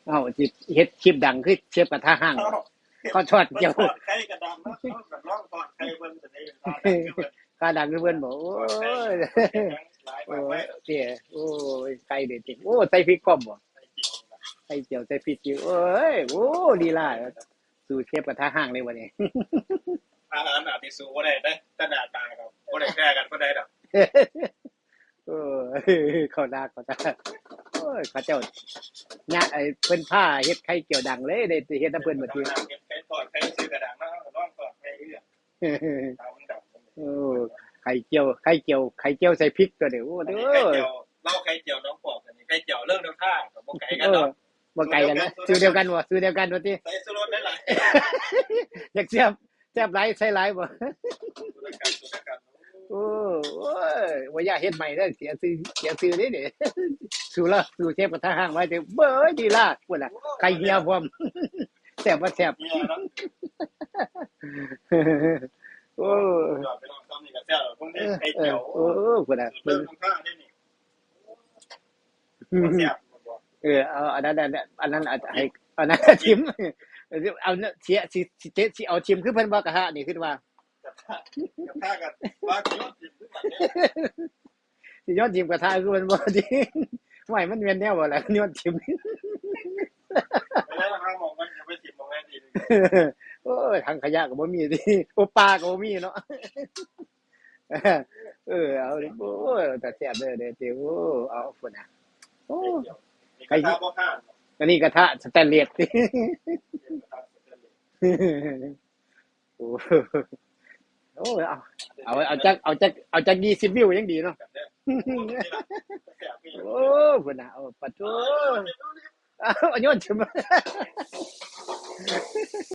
เอ้าสิเฮ็ดคลิปดังคือเชฟกระทะห้างเอาเขาทอดเพิ่นเจียว ทอดไข่กระดำเนาะเอาก็ลองทอดไข่เพิ่นจะได้ทอดดังคือเพิ่นข้าดังคือเพิ่นบอกโอ้ทอดไข่ย เพิ่นเฮ็ดหยังหลาย โอ้มากมายยเสียโอ้ยไก่เด็ดจริงโอ้ใส่พริกป้อมบ่ไข่เจียวนะไข่เจียวใส่พริกจิ๋วเอ้ยโอ้ลีลาสู่เชฟกระทะห้างเลยวันนี้ อาหารอาจสิสู้บ่ได้เด้อแต่หน้าตาก็บ่ได้แพ้กันปานใดดอกเออเขาโอ้ยเขาเจ้าญาไอ้เพิ่นผ้าเฮ็ดไข่เจียวดังเลยได้เฮ็ดน้ำเพิ่นบัดนี้ เฮ็ดไข่ทอดไข่ซื้อกระดังเนาะก็ลองทอดไข่เรื่อยตามมันดังโอ้ไข่เจียวใส่พริกตัวเดียวโอ้อันเด้นี้ไข่อเจียวเล่าไข่เจียวน้องปอกอันนี้ไข่เจียวเรื่องน้ำท่าก็บ่ไกลกัเออนเนาะบ่ไกลกันนะซื้อเดียวกันบ่ซื้อเดียวกันบ่ติ ใส่ชูรสหลายอยากแซ่บหลายใส่หลายบ่ ๆสู้ด้วยกันโอ้โอ้ยว่าอย่าเฮ็ดใหม่เด้อเสียชื่อเด้นี่สู่เชฟกระทะห้างไว้เด้อเบ้ยดีล่ะพุ่นน่ะไข่เหี่ยวพร้อมแซ่บบ่แซ่บ เนี่ยเนาะโอ้ยอดไปลองซ้ำนี่ก็แซ่บพวกนี้ไข่เออเจียวโอ้พุ่นน่ะเริ่มน้ำท่านี่นี่บ่แซ่บบ่เอาอันนั้นอาจจะให้อันนั้นชิมเอาเนื้อสิเอาชิมคือเพิ่นบ่กระทะนี่คิดว่า กับท่ากันว่ากินกินคือกันเนี่ยสิย้อนชิมกระทะคือเพิ่นบ่ดีไม่มันแม่นแนวบ่ล่ะย้อนชิม ไปแล้วทางมองมันจะไปสิมองได้ดี โอ้ยถังขยะก็บ่มีติโอปลาก็บ่มีเนาะเอาดิโอ้ยแต่แซ่บเด้อเด้อติโอ้เอาพุ่นน่ะโอ้นี่ก็ท่าบ่ข้างอันนี้กระทะสแตนเลสติโอ้โอ้ยเอาจัก20วิวยังดีเนาะโอ้พุ่นน่ะเอาปะโถเอาโยนชิม